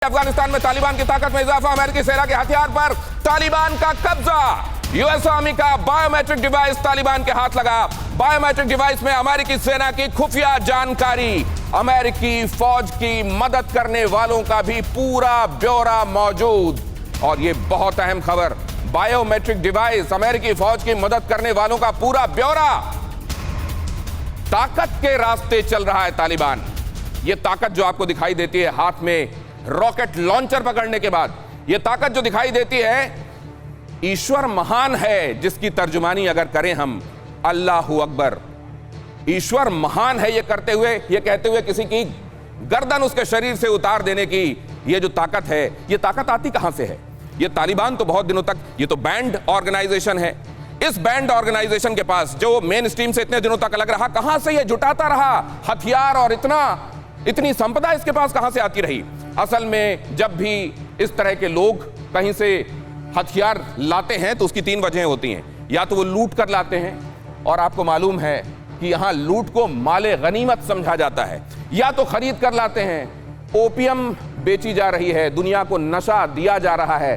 अफगानिस्तान में तालिबान की ताकत में इजाफा, अमेरिकी सेना के हथियार पर तालिबान का कब्जा। यूएस आर्मी का बायोमेट्रिक डिवाइस तालिबान के हाथ लगा। बायोमेट्रिक डिवाइस में अमेरिकी सेना की खुफिया जानकारी, अमेरिकी फौज की मदद करने वालों का भी पूरा ब्यौरा मौजूद। और यह बहुत अहम खबर, बायोमेट्रिक डिवाइस, अमेरिकी फौज की मदद करने वालों का पूरा ब्यौरा। ताकत के रास्ते चल रहा है तालिबान। यह ताकत जो आपको दिखाई देती है हाथ में रॉकेट लॉन्चर पकड़ने के बाद, यह ताकत जो दिखाई देती है, ईश्वर महान है जिसकी तर्जुमानी अगर करें हम, अल्लाहू अकबर। ईश्वर महान है ये करते हुए, ये कहते हुए किसी की गर्दन उसके शरीर से उतार देने की ये जो ताकत है, ये ताकत आती कहां से है? ये तालिबान तो बहुत दिनों तक, ये तो बैंड ऑर्गेनाइजेशन है। इस बैंड ऑर्गेनाइजेशन के पास जो मेन स्ट्रीम से इतने दिनों तक अलग रहा, कहां से ये जुटाता रहा हथियार और इतनी संपदा इसके पास कहां से आती रही? असल में जब भी इस तरह के लोग कहीं से हथियार लाते हैं तो उसकी तीन वजहें होती हैं। या तो वो लूट कर लाते हैं, और आपको मालूम है कि यहां लूट को माले गनीमत समझा जाता है, या तो खरीद कर लाते हैं। ओपियम बेची जा रही है, दुनिया को नशा दिया जा रहा है।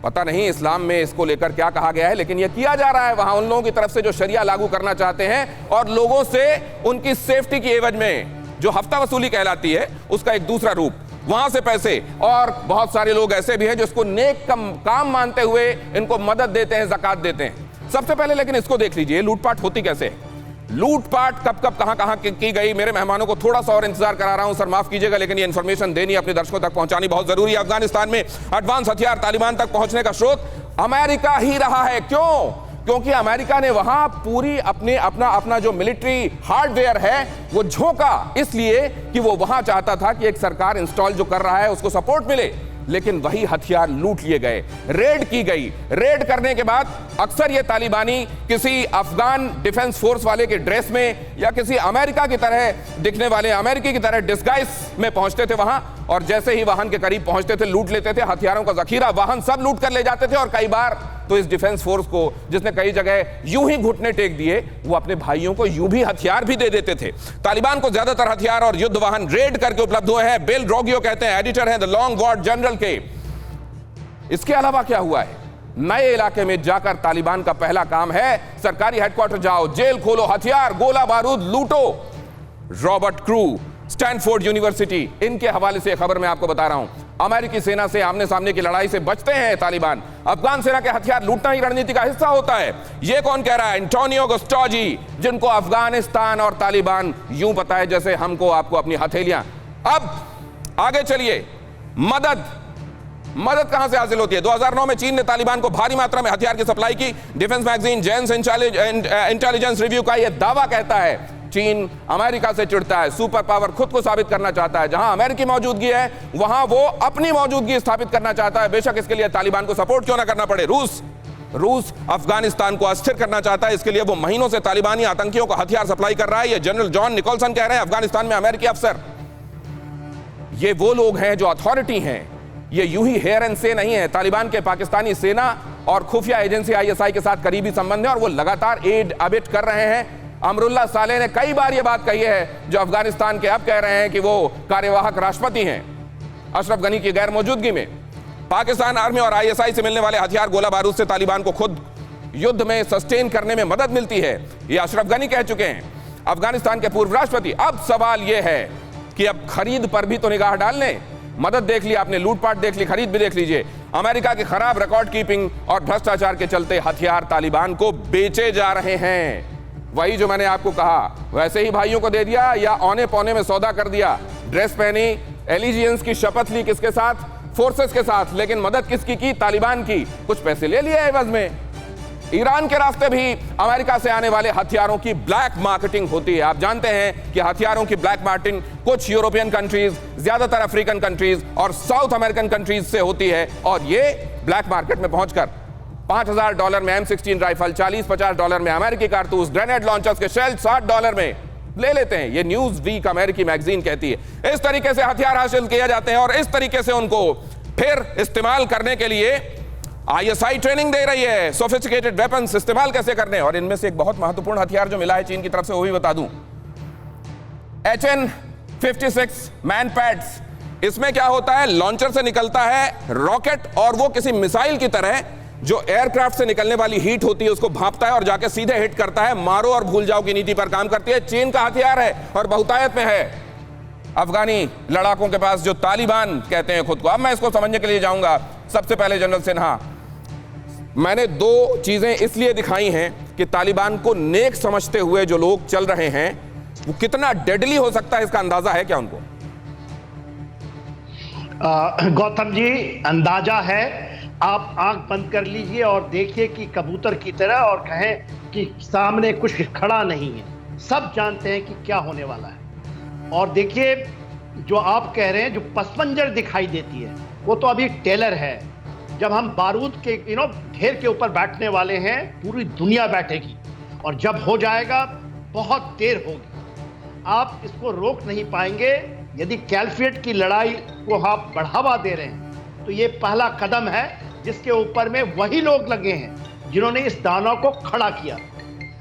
पता नहीं इस्लाम में इसको लेकर क्या कहा गया है, लेकिन यह किया जा रहा है वहां उन लोगों की तरफ से जो शरिया लागू करना चाहते हैं, और लोगों से उनकी सेफ्टी की एवज में जो हफ्ता वसूली कहलाती है उसका एक दूसरा रूप, वहां से पैसे। और बहुत सारे लोग ऐसे भी हैं जो इसको नेक काम मानते हुए इनको मदद देते हैं, ज़कात देते हैं। सबसे पहले लेकिन इसको देख लीजिए, लूटपाट होती कैसे है। लूटपाट कब कब कहां की गई। मेरे मेहमानों को थोड़ा सा और इंतजार करा रहा हूं, सर माफ कीजिएगा, लेकिन ये इंफॉर्मेशन देनी, अपने दर्शकों तक पहुंचानी बहुत जरूरी है। अफगानिस्तान में एडवांस हथियार तालिबान तक पहुंचने का स्रोत अमेरिका ही रहा है। क्यों? क्योंकि अमेरिका ने वहां पूरी अपना जो मिलिट्री हार्डवेयर है वो झोंका, इसलिए कि वो वहां चाहता था कि एक सरकार इंस्टॉल जो कर रहा है उसको सपोर्ट मिले। लेकिन वही हथियार लूट लिए गए, रेड की गई। रेड करने के बाद अक्सर ये तालिबानी किसी अफगान डिफेंस फोर्स वाले के ड्रेस में या किसी अमेरिका की तरह दिखने वाले अमेरिकी की तरह डिस्गाइज में पहुंचते थे वहां, और जैसे ही वाहन के करीब पहुंचते थे लूट लेते थे। हथियारों का जखीरा, वाहन सब लूट कर ले जाते थे। और कई बार तो इस डिफेंस फोर्स को, जिसने कई जगह यूं ही घुटने टेक दिए, वो अपने भाइयों को यूं भी हथियार भी दे देते थे। तालिबान को ज्यादातर हथियार और युद्ध वाहन रेड करके उपलब्ध हुए हैं। बिल ड्रोगियो कहते हैं, एडिटर हैं द लॉन्ग वॉर जनरल के। इसके अलावा क्या हुआ है? नए इलाके में जाकर तालिबान का पहला काम है, सरकारी हेडक्वार्टर जाओ, जेल खोलो, हथियार गोला बारूद लूटो। रॉबर्ट क्रू, स्टैनफोर्ड यूनिवर्सिटी, इनके हवाले से खबर मैं आपको बता रहा हूं। अमेरिकी सेना से आमने सामने की लड़ाई से बचते हैं तालिबान। अफगान सेना के हथियार लूटना ही रणनीति का हिस्सा होता है। यह कौन कह रहा है? एंटोनियो गुस्टोजी, जिनको अफगानिस्तान और तालिबान यूं पता है जैसे हमको आपको अपनी हथेलियां। अब आगे चलिए, मदद कहां से हासिल होती है? 2009 में चीन ने तालिबान को भारी मात्रा में हथियार की सप्लाई की। Defence magazine Jane's intelligence review का यह दावा कहता है चीन अमेरिका से चिढ़ता है, सुपर पावर खुद को साबित करना चाहता है। जहां अमेरिकी मौजूदगी है वहां वो अपनी मौजूदगी स्थापित करना चाहता है, बेशक इसके लिए तालिबान को सपोर्ट क्यों ना करना पड़े। रूस अफगानिस्तान को अस्थिर करना चाहता है, इसके लिए वो महीनों से तालिबानी आतंकियों को हथियार सप्लाई कर रहा है। ये जनरल जॉन निकोलसन कह रहे हैं, अफगानिस्तान में अमेरिकी अफसर। ये वो लोग हैं जो अथॉरिटी हैं, ये यूं ही हेयर एंड से नहीं है। तालिबान के पाकिस्तानी सेना और खुफिया एजेंसी ISI के साथ करीबी संबंध है, और वो लगातार एड अबेट कर रहे हैं। अमरुल्लाह सालेह ने कई बार यह बात कही है, जो अफगानिस्तान के अब कह रहे हैं कि वो कार्यवाहक राष्ट्रपति हैं अशरफ गनी की गैर मौजूदगी में। पाकिस्तान आर्मी और ISI से मिलने वाले हथियार गोला बारूद से तालिबान को खुद युद्ध में सस्टेन करने में मदद मिलती है, यह अशरफ गनी कह चुके हैं, अफगानिस्तान के पूर्व राष्ट्रपति। अब सवाल यह है कि अब खरीद पर भी तो निगाह डाल लें। मदद देख ली आपने, लूटपाट देख ली, खरीद भी देख लीजिए। अमेरिका की खराब रिकॉर्ड कीपिंग और भ्रष्टाचार के चलते हथियार तालिबान को बेचे जा रहे हैं। वही जो मैंने आपको कहा, वैसे ही भाइयों को दे दिया या औने पौने में सौदा कर दिया। ड्रेस पहनी, एलिजियंस की शपथ ली, किसके साथ? फोर्सेस के साथ। लेकिन मदद किसकी की? तालिबान की। कुछ पैसे ले लिए एवज में। ईरान के रास्ते भी अमेरिका से आने वाले हथियारों की ब्लैक मार्केटिंग होती है। आप जानते हैं कि हथियारों की ब्लैक मार्केटिंग कुछ यूरोपियन कंट्रीज, ज्यादातर अफ्रीकन कंट्रीज और साउथ अमेरिकन कंट्रीज से होती है, और ये ब्लैक मार्केट में पहुंचकर $5000 में M16 राइफल, $40-50 में अमेरिकी कारतूस, ग्रेनेड लॉन्चर्स के शेल $60 में ले लेते हैं। ये न्यूज वीक अमेरिकी मैगजीन कहती है। इस तरीके से हथियार हासिल किए जाते हैं, और इस तरीके से उनको फिर इस्तेमाल करने के लिए ISI ट्रेनिंग दे रही है, सोफिस्टिकेटेड वेपन्स इस्तेमाल कैसे करने। और इनमें से एक बहुत महत्वपूर्ण हथियार जो मिला है चीन की तरफ से, वो भी बता दूं, HN-56 मैन पैड्स। इसमें क्या होता है, लॉन्चर से निकलता है रॉकेट और वो किसी मिसाइल की तरह जो एयरक्राफ्ट से निकलने वाली हीट होती है उसको भांपता है और जाके सीधे हिट करता है। मारो और भूल जाओ की नीति पर काम करती है। चीन का हथियार है और बहुतायत में है अफगानी लड़ाकों के पास, जो तालिबान कहते हैं खुद को। अब मैं इसको समझने के लिए जाऊंगा। सबसे पहले जनरल सिन्हा, मैंने दो चीजें इसलिए दिखाई हैं कि तालिबान को नेक समझते हुए जो लोग चल रहे हैं वो कितना डेडली हो सकता है, इसका अंदाजा है क्या उनको? गौतम जी, अंदाजा है। आप आंख बंद कर लीजिए और देखिए कि कबूतर की तरह और कहें कि सामने कुछ खड़ा नहीं है। सब जानते हैं कि क्या होने वाला है। और देखिए, जो आप कह रहे हैं, जो पसमंजर दिखाई देती है वो तो अभी टेलर है। जब हम बारूद के ढेर के ऊपर बैठने वाले हैं, पूरी दुनिया बैठेगी और जब हो जाएगा बहुत देर होगी। आप इसको रोक नहीं पाएंगे। यदि कैलफेट की लड़ाई को आप बढ़ावा दे रहे हैं तो ये पहला कदम है जिसके ऊपर में वही लोग लगे हैं जिन्होंने इस दानव को खड़ा किया।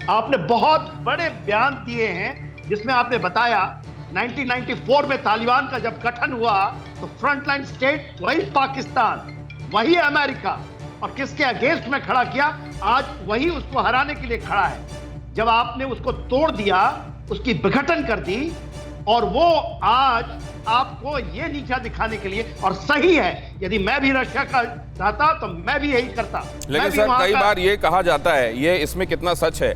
आपने बहुत बड़े बयान दिए हैं जिसमें आपने बताया 1994 में तालिबान का जब गठन हुआ तो फ्रंटलाइन स्टेट वही पाकिस्तान, वही अमेरिका, और किसके अगेंस्ट में खड़ा किया, आज वही उसको हराने के लिए खड़ा है। जब आपने उसको तोड़ दिया, उसकी विघटन कर दी, और वो आज आपको ये नीचा दिखाने के लिए, और सही है, यदि मैं भी रशिया का चाहता तो मैं भी यही करता। लेकिन सर कई बार ये कहा जाता है, ये इसमें कितना सच है,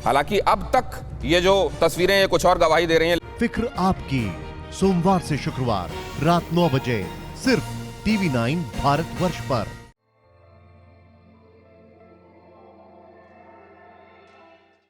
हालांकि अब तक ये जो तस्वीरें ये कुछ और गवाही दे रही हैं। फिक्र आपकी, सोमवार से शुक्रवार रात 9 बजे सिर्फ TV9 भारतवर्ष पर।